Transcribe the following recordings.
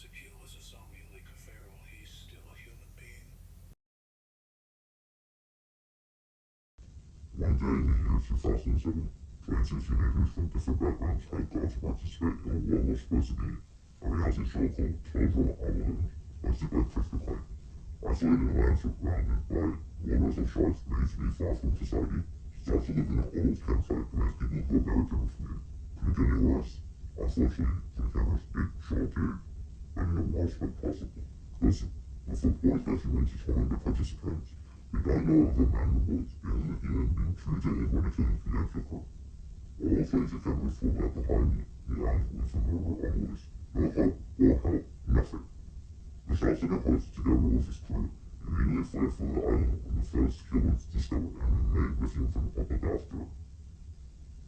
Ezekiel is a zombie like a pharaoh, he's still a human being. One day in the year 2007, 22 teenagers from different backgrounds had gone to participate in what was supposed to be a reality show called Gò뾱ê, hosted by Courtney. Isolated in land surrounded by waters of sharks made to be far from society, start to live in an old campsite amongst people who are very different from you. Couldn't get any worse. Unfortunately, for the cameras, it sure did. But in the worst way possible. Listen, before boys got you into telling the participants, we don't know of a man in the woods being a human being treated and ridiculed the extra her. All things the cameras pulled out behind me, the armed with a murder on the loose. No hope or help, nothing. The shots of the host, together with his crew, immediately fled from the island when the first kill was discovered and remained missing from the public after.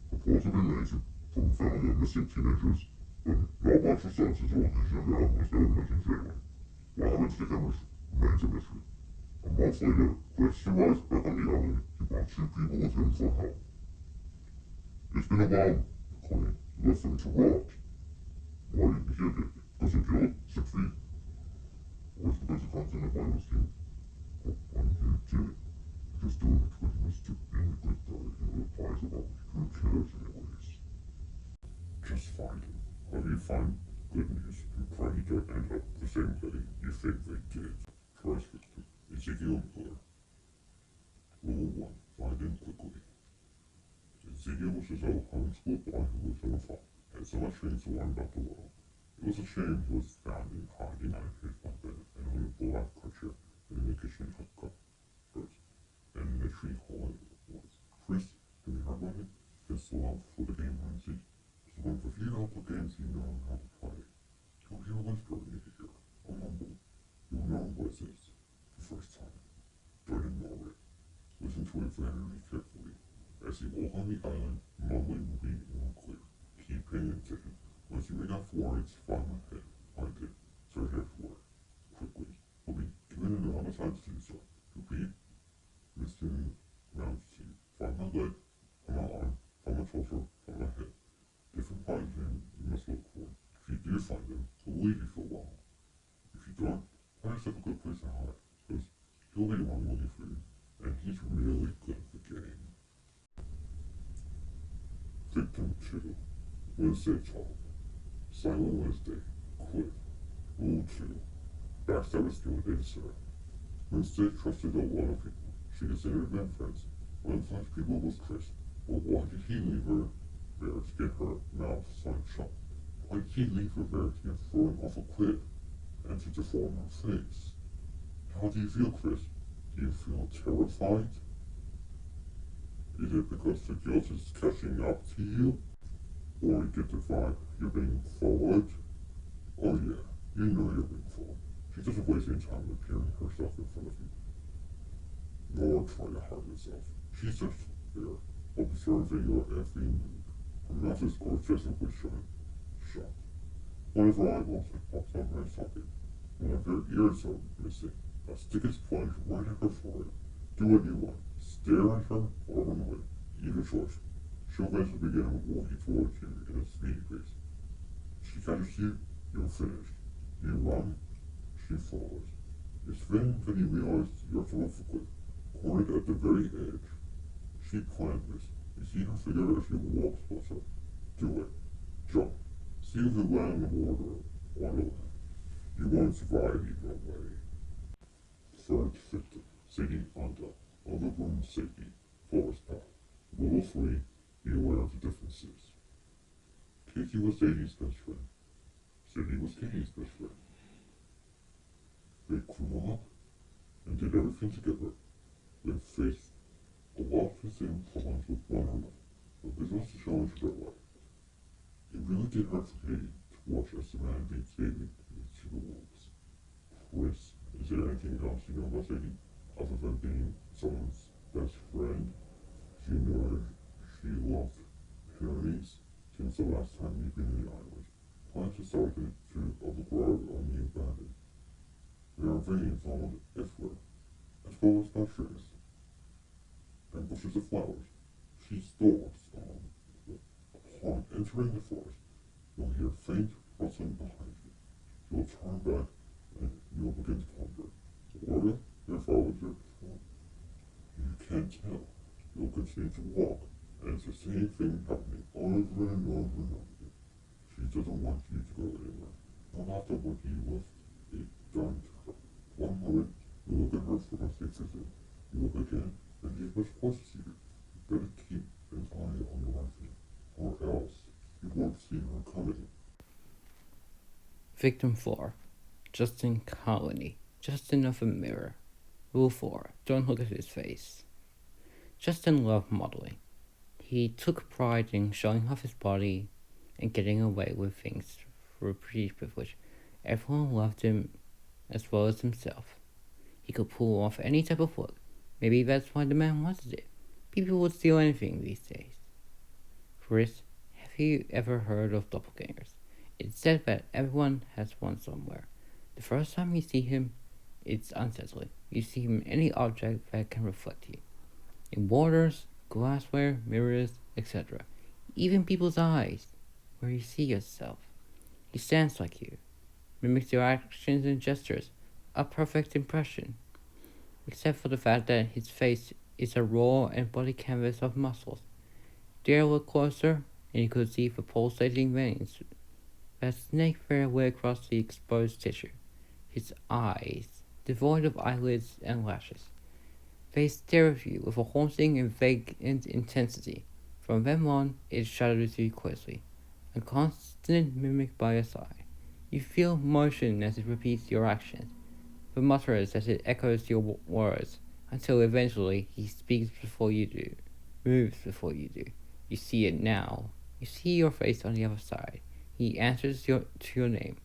Reports have been made from the family of missing teenagers, but not much research is on these young animals that were mentioned failing. What happened to the cameras remains a mystery. A month later, Chris arrives back on the island. He brought 2 people with him for help. It's been a while, Courtney. Left them to rot. Why didn't you get it? Because they killed 6 feet. Or it's because the content of my listing. Oh, when you did it. You're just doing it because you missed it being a good guy and it applies about who cares anyways. Just find him. When you find good news, and pray you don't end up the same way you think they did. First victim, Ezekiel. Rule 1. Find him quickly. Ezekiel was his old homeschool boy who lived on a farm, had so much things to learn about the world. It was a shame he was found in hiding out of his bunk bed and on a black crutcher in the kitchen hookup first, and in the tree hole in the woods. Chris, have you heard about it? His love for the game Ramsey. It's one of the few helpful games you know how to play. You'll hear a whisper in your ear, a mumble. You'll know what it is the first time. Don't ignore it. Listen to it very carefully. As you walk on the island, mumbling will be more clear. Keep paying attention. Once you make out 4 words, find it. Search everywhere. Quickly. You'll be given an homicide to do so. Repeat. Listen round to you. Find my leg, find my arm, find my torso, find my head. Different parts of him you must look for. If you do find him, he'll leave you for a while. If you don't, find yourself a good place to hide, because he'll be the one looking for you, and he's really good at the game. Victim 2. Wednesday 12. Silent Wednesday. Quit. Rule 2. Backstab is still a babysitter. Wednesday trusted a lot of people. She considered them friends. One of such people was Chris. But why did he leave her there to get her mouth sewn shut? Why did he leave her there to get thrown off a cliff and to deform her face? How do you feel, Chris? Do you feel terrified? Is it because the guilt is catching up to you? Or you get the vibe you're being followed? Oh yeah, you know you're being followed. She doesn't waste any time appearing herself in front of you, nor try to hide herself. She's just there, observing your every move. Her mouth is grotesquely shut. One of her eyeballs pops out her socket. One of her ears are missing. A stick is plunged right at her forehead. Do what you want. Stare at her or run away. Either choice. She'll eventually begin walking towards you in a speedy pace. She catches you, you're finished. You run, she follows. It's then that you realize you're off a cliff, cornered at the very edge. She planned this. You see her figure as she walks towards her. Do it. Jump. See if you land in the water or the land. You won't survive either way. Third victim, S霖Overgrown Safety, Forest Path. Rule 3. Be aware of the differences. Casey was Sadie's best friend. Sadie was Katie's best friend. They grew up and did everything together. They faced a lot of the same problems with one another, but this was the challenge of their life. It really did hurt for Katie to watch as the man beat Sadie to the wolves. Chris, is there anything else you know about Sadie, other than being someone's best friend? She knew she loved pyrenees since the last time you've been in the island. Plants are starting to overgrow on the abandoned. There are veins found everywhere, as well as by trees and bushes of flowers. She stalks on. Upon entering the forest, you'll hear faint rustling behind you. You'll turn back and you'll begin to ponder. Or if I was there before, you can't tell. You'll continue to walk, and it's the same thing happening over and over and over again. She doesn't want you to go anywhere. No matter what you have done to her. One moment, you look at her from a safe visit. You look again, and she's much closer to you. You better keep an eye on the right thing, or else you won't see her coming. Victim 4. Justin Colony. Justin of a mirror. Rule 4. Don't look at his face. Justin loved modeling. He took pride in showing off his body and getting away with things through privilege. Everyone loved him as well as himself. He could pull off any type of look. Maybe that's why the man wanted it. People would steal anything these days. Chris, have you ever heard of doppelgangers? It's said that everyone has one somewhere. The first time you see him, it's unsettling. You see him in any object that can reflect you. In waters, glassware, mirrors, etc. Even people's eyes, where you see yourself. He stands like you, mimics your actions and gestures, a perfect impression. Except for the fact that his face is a raw and bloody canvas of muscles. Dare look closer, and you could see the pulsating veins that snake their way across the exposed tissue. His eyes, devoid of eyelids and lashes. They stare at you with a haunting and vague intensity. From then on, it shadows you closely, a constant mimic by your side. You feel motion as it repeats your actions, but mutters as it echoes your words, until eventually he speaks before you do, moves before you do. You see it now. You see your face on the other side. He answers to your name.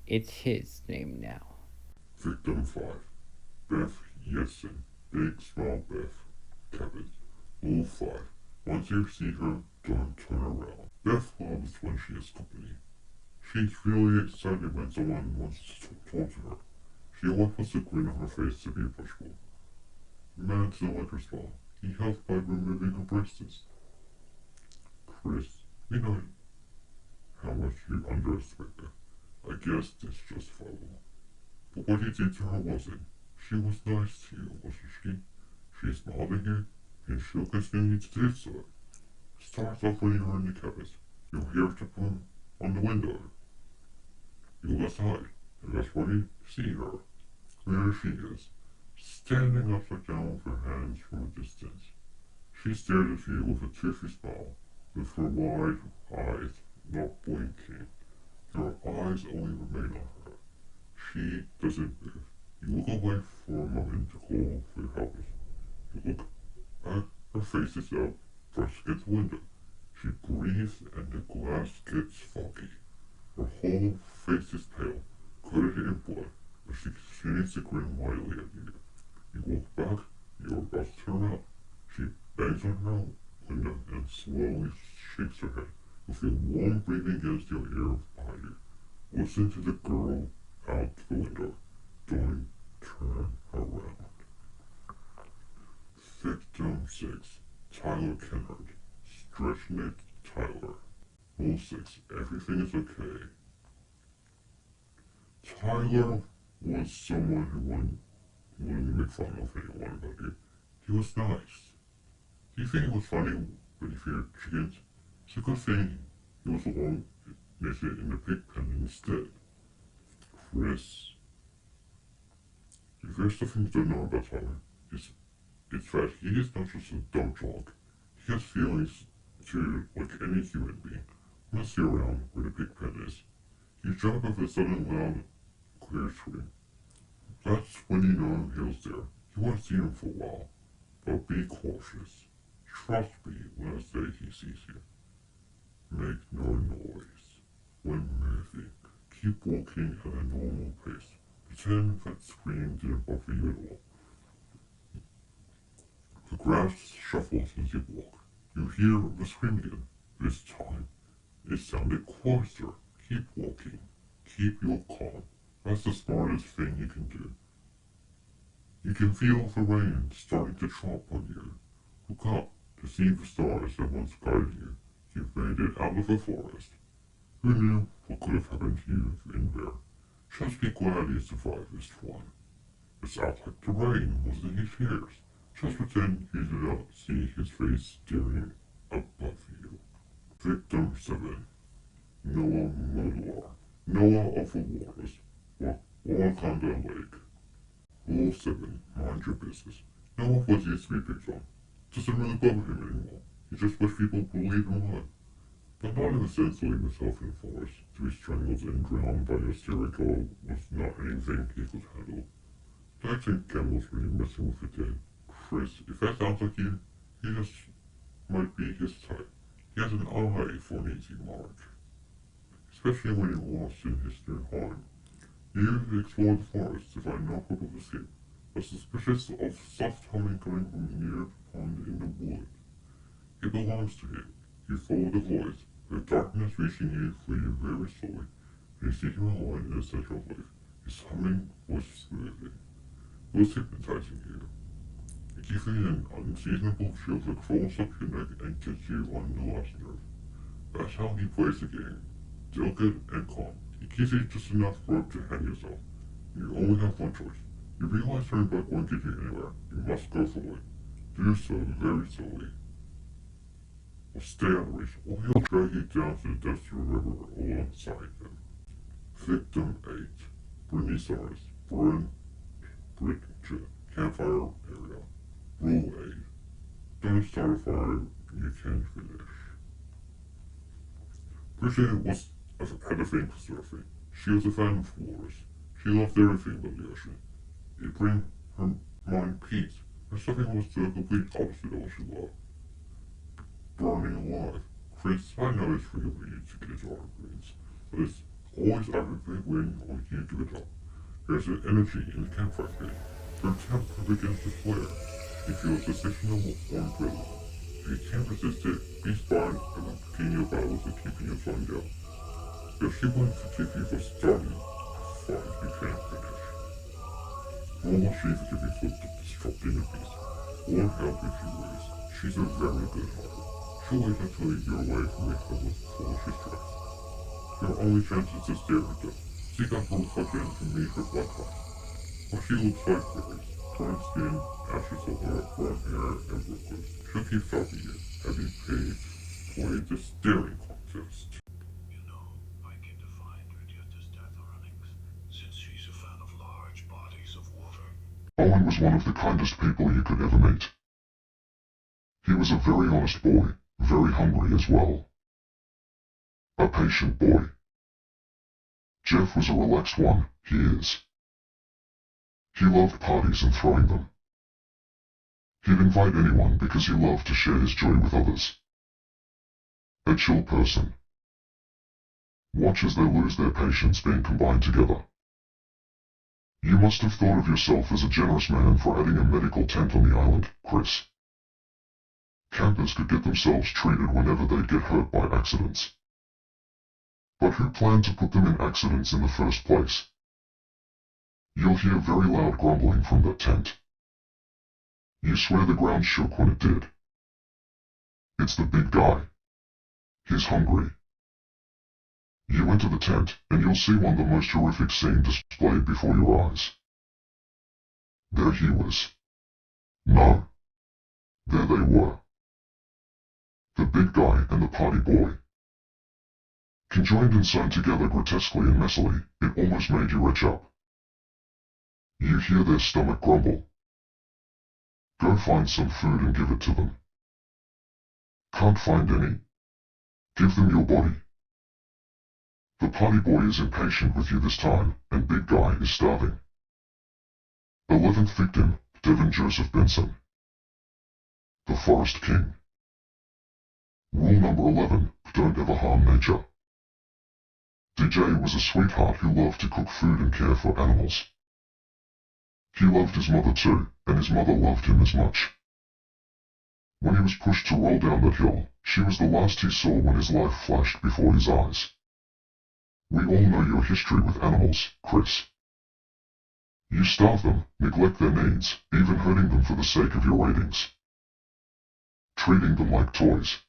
It's his name now. Victim 5. Beth Yessen. Big smile Beth. Kevin. Rule 5. Once you see her, don't turn around. Beth loves when she has company. She's really excited when someone wants to talk to her. She always puts a grin on her face to be approachable. The man doesn't like her smile. He helps by removing her braces. Chris, we know how much you underestimate her. I guess it's justifiable. But what you did to her wasn't. She was nice to you, wasn't she? She smiled at you, and she'll continue to do so. Starts off when you're in the cabin. You'll hear her tap on the window. You look outside, and that's where you see her. There she is, standing upside down with her hands from a distance. She stares at you with a toothy smile, with her wide eyes not blinking. Your eyes only remain on her. She doesn't move. You look away for a moment to call for help. You look back, her face is up, brushed against the window. She breathes and the glass gets foggy. Her whole face is pale, coated in blood, but she continues to grin widely at you. You look back, you're about to turn around. She bangs on her window and slowly shakes her head. You feel warm breathing against your ear behind you. Listen to the girl out the window. Don't turn around. Victim 6. Tyler Kennard. Stretch-necked Tyler. Rule 6. Everything is okay. Tyler was someone who wouldn't make fun of anyone about you. He was nice. Do you think it was funny when he feared chickens? It's a good thing he was alone naked in the pig pen instead. Chris. If there's something you don't know about Tyler, it's that he is not just a dumb dog. He has feelings too, like any human being. Once you're around where the pig pen is, you jump off a sudden loud, clear scream. That's when you know he was there. You won't see him for a while, but be cautious. Trust me when I say he sees you. Make no noise. When moving, keep walking at a normal pace. Pretend that scream didn't bother you at all. The grass shuffles as you walk. You hear the scream again. This time, it sounded closer. Keep walking. Keep your calm. That's the smartest thing you can do. You can feel the rain starting to drop on you. Look up to see the stars that once guided you. You've made it out of the forest. Who knew what could have happened to you in there? Just be glad he survived this one. It's out like the rain was in his ears. Just pretend you did not see his face staring above you. Victim 7. Noah Murderer. Noah of the Waters. Wakanda Lake. Rule 7. Mind your business. Noah was used to be picked on. Doesn't really bother him anymore. He just wished people believed him alive. But not in the sense of leaving himself in the forest to be strangled and drowned by a Ezekiel was not anything he could handle. Dogs and camels really messing with the dead. Chris, if that sounds like you, he just might be his type. He has an eye for an easy mark. Especially when you're lost in history and harm. You usually explore the forest to find no hope of escape, but suspicious of soft humming coming from near the pond in the wood. It belongs to him. You follow the voice, the darkness reaching you for you very slowly, and you see him alone in the center of life. His humming was smoothing. It was hypnotizing you. It gives you an unseasonable chill that crawls up your neck and gets you on the last nerve. That's how he plays the game. Delicate and calm. He gives you just enough rope to hang yourself. You only have one choice. You realize turning back won't get you anywhere. You must go for it. Do so very slowly. Or stay on the reach, or he'll drag you down to the depths of the river alongside him. Victim 8. Brontosaurus. Brick campfire area. Rule 8. Don't start a fire you can't finish. Bridget had a thing for surfing. She was a fan of waters. She loved everything but the ocean. It brought her mind peace, and surfing was the complete opposite of what she loved. Burning alive. Chris, I know it's real for you to get your grades, but it's always actively waiting on you to give it up. There's an energy in the campfire pit. Her temper begins to flare. You feel a sensation of warm presence. If you can't resist it, be inspired and continue your battles of keeping your sun down. If she wants to keep you from starting, fine, you can't finish. Nor will she forgive you for disrupting the peace, or help if you lose. She's a very good heart. She'll wait until you're away from the public before she strikes. Your only chance is to stare at them. Seek out her reflection to meet her blood type. What she looks like varies. Current skin, ashes of her brown hair, and wrinkles. She'll keep stalking you, having played the staring contest. You know, I came to find her due to death runnings, since she's a fan of large bodies of water. Owen was one of the kindest people you could ever meet. He was a very honest boy, very hungry as well. A patient boy. Jeff was a relaxed one, he is. He loved parties and throwing them. He'd invite anyone because he loved to share his joy with others. A chill person. Watch as they lose their patience being combined together. You must have thought of yourself as a generous man for adding a medical tent on the island, Chris. Campers could get themselves treated whenever they'd get hurt by accidents. But who planned to put them in accidents in the first place? You'll hear very loud grumbling from that tent. You swear the ground shook when it did. It's the big guy. He's hungry. You enter the tent, and you'll see one of the most horrific scenes displayed before your eyes. There he was. No. There they were. The big guy and the party boy. Conjoined and sewn together grotesquely and messily, it almost made you retch up. You hear their stomach grumble. Go find some food and give it to them. Can't find any? Give them your body. The party boy is impatient with you this time, and big guy is starving. 11th victim, Devin Joseph Benson. The Forest King. Rule number 11, don't ever harm nature. DJ was a sweetheart who loved to cook food and care for animals. He loved his mother too, and his mother loved him as much. When he was pushed to roll down that hill, she was the last he saw when his life flashed before his eyes. We all know your history with animals, Chris. You starve them, neglect their needs, even hurting them for the sake of your ratings. Treating them like toys.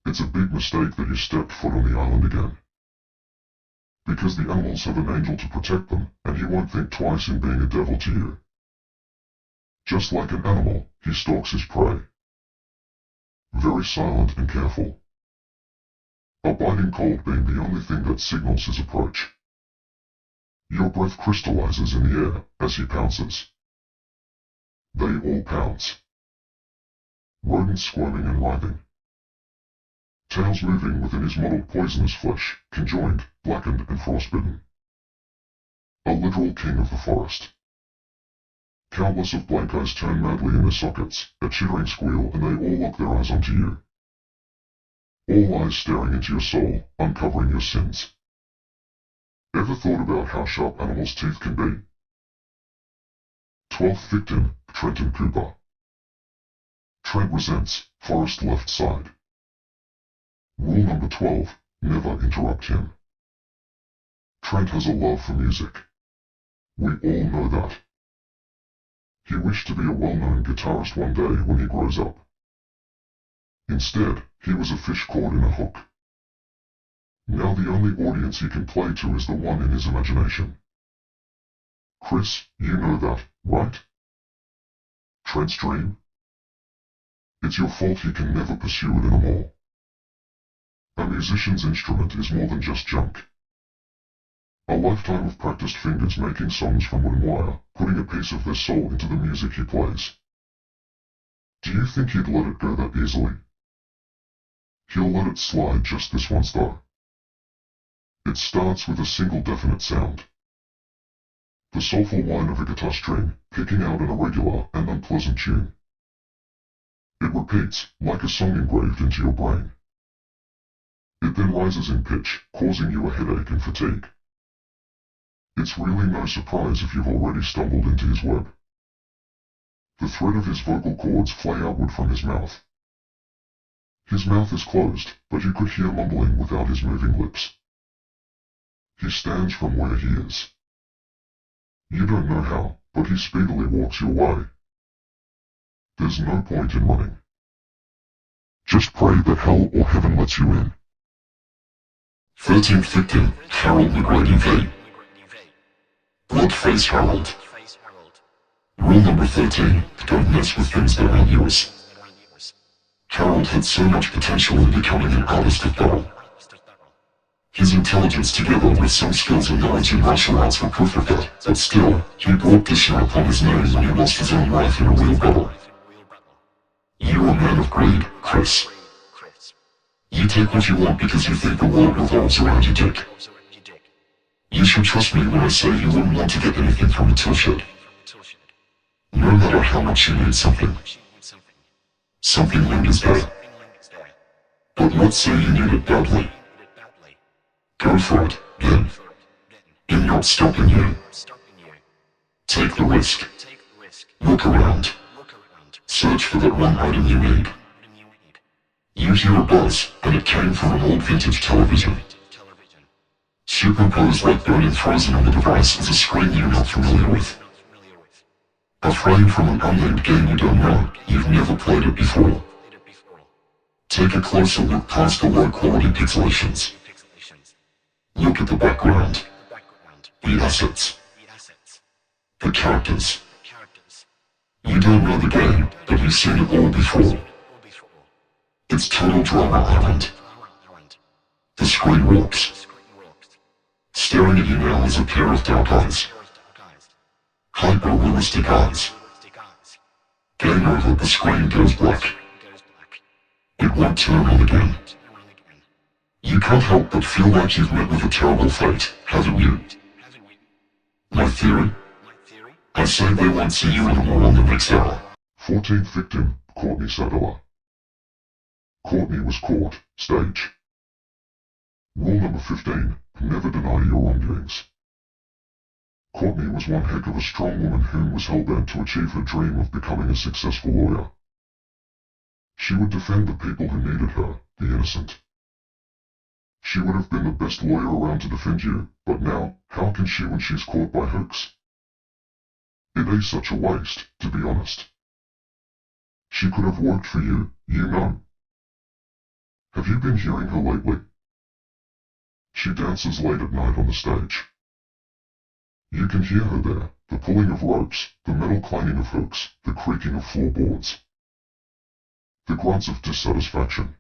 It's a big mistake that you stepped foot on the island again. because the animals have an angel to protect them, and he won't think twice in being a devil to you. Just like an animal, he stalks his prey. Very silent and careful. A biting cold being the only thing that signals his approach. Your breath crystallizes in the air as he pounces. They all pounce. Rodents squirming and writhing. Tails moving within his mottled poisonous flesh, conjoined, blackened and frostbitten. A literal king of the forest. Countless of blank eyes turn madly in their sockets, a chittering squeal, and they all lock their eyes onto you. All eyes staring into your soul, uncovering your sins. Ever thought about how sharp animals' teeth can be? 12th victim, Trenton Cooper. Trent resents, forest left side. Rule number 12, never interrupt him. Trent has a love for music. We all know that. He wished to be a well-known guitarist one day when he grows up. Instead, he was a fish caught in a hook. Now the only audience he can play to is the one in his imagination. Chris, you know that, right? Trent's dream? It's your fault he can never pursue it anymore. A musician's instrument is more than just junk. A lifetime of practiced fingers making songs from wood and wire, putting a piece of their soul into the music he plays. Do you think he'd let it go that easily? He'll let it slide just this once though. It starts with a single definite sound. The soulful whine of a guitar string, picking out an irregular and unpleasant tune. It repeats, like a song engraved into your brain. It then rises in pitch, causing you a headache and fatigue. It's really no surprise if you've already stumbled into his web. The thread of his vocal cords flay outward from his mouth. His mouth is closed, but you could hear mumbling without his moving lips. He stands from where he is. You don't know how, but he speedily walks your way. There's no point in running. Just pray that hell or heaven lets you in. 13th victim, Harold McGrady V. Bloodface Harold. Rule number 13, don't mess with things that aren't yours. Harold had so much potential in becoming an artist of battle. His intelligence together with some skills and knowledge in martial arts were proof of that, but still, he brought dishonor upon his name when he lost his own life in a real battle. You're a man of greed, Chris. You take what you want because you think the world revolves around your dick. You should trust me when I say you wouldn't want to get anything from a tool shed. No matter how much you need something. Something lingers there. But let's say you need it badly. Go for it, then. I'm not stopping you. Take the risk. Look around. Search for that one item you need. You hear a buzz, and it came from an old vintage television. Superimposed like burning frozen on the device is a screen you're not familiar with. A frame from an unnamed game you don't know, you've never played it before. Take a closer look past the low-quality pixelations. Look at the background. The assets. The characters. You don't know the game, but you've seen it all before. It's total drama island. The screen warps. Staring at you now is a pair of dark eyes. Hyper-realistic eyes. Game over, the screen goes black. It won't turn on again. You can't help but feel like you've met with a terrible fate, haven't you? My theory? I say they won't see you anymore on the next hour. 14th victim, Courtney Sadler. Courtney was caught, stage. Rule number 15, never deny your wrongdoings. Courtney was one heck of a strong woman who was hell-bent to achieve her dream of becoming a successful lawyer. She would defend the people who needed her, the innocent. She would have been the best lawyer around to defend you, but now, how can she when she's caught by hoax? It is such a waste, to be honest. She could have worked for you, you know. Have you been hearing her lately? She dances late at night on the stage. You can hear her there, the pulling of ropes, the metal clanging of hooks, the creaking of floorboards. The grunts of dissatisfaction.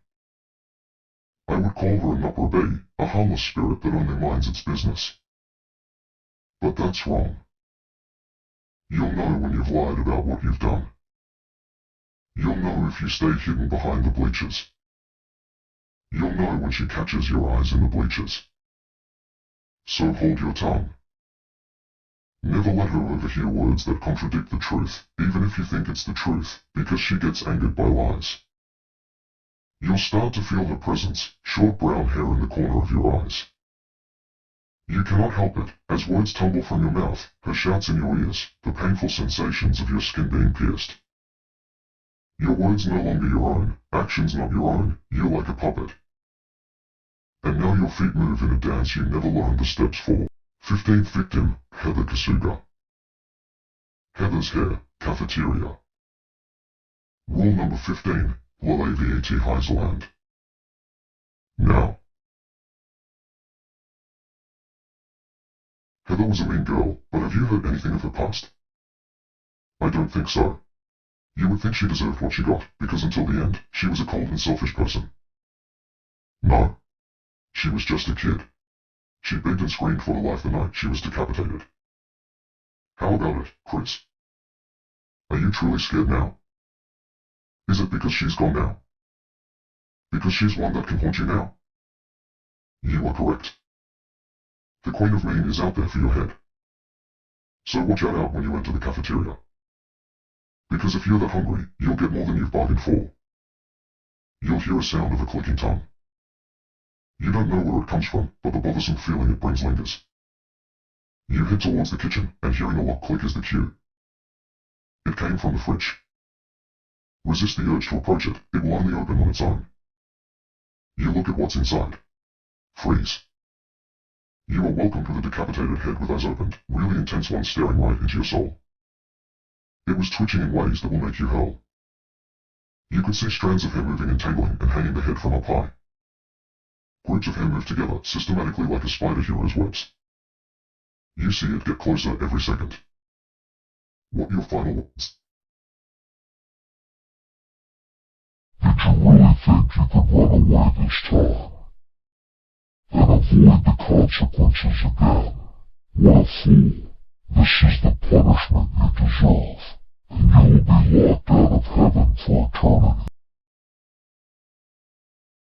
I would call her a nupper, a harmless spirit that only minds its business. But that's wrong. You'll know when you've lied about what you've done. You'll know if you stay hidden behind the bleachers. You'll know when she catches your eyes in the bleachers. So hold your tongue. Never let her overhear words that contradict the truth, even if you think it's the truth, because she gets angered by lies. You'll start to feel her presence, short brown hair in the corner of your eyes. You cannot help it, as words tumble from your mouth, her shouts in your ears, the painful sensations of your skin being pierced. Your words no longer your own, actions not your own, you're like a puppet. And now your feet move in a dance you never learned the steps for. 15th victim, Heather Kasuga. Heather's hair, cafeteria. Rule number 15, SzusÁΗGHန့ԵRØD. Now. Heather was a mean girl, but have you heard anything of her past? I don't think so. You would think she deserved what she got, because until the end, she was a cold and selfish person. No. She was just a kid. She begged and screamed for her life the night she was decapitated. How about it, Chris? Are you truly scared now? Is it because she's gone now? Because she's one that can haunt you now? You are correct. The Queen of Mean is out there for your head. So watch out when you enter the cafeteria. Because if you're that hungry, you'll get more than you've bargained for. You'll hear a sound of a clicking tongue. You don't know where it comes from, but the bothersome feeling it brings lingers. You head towards the kitchen, and hearing a lock click is the cue. It came from the fridge. Resist the urge to approach it, it will only open on its own. You look at what's inside. Freeze. You are welcomed with a decapitated head with eyes opened, really intense ones staring right into your soul. It was twitching in ways that will make you hurl. You could see strands of hair moving and tangling and hanging the head from up high. Groups of hair move together, systematically like a spider hero's webs. You see it get closer every second. What are your final words? Did you really think you could run away this time? Then avoid the consequences again. What a fool.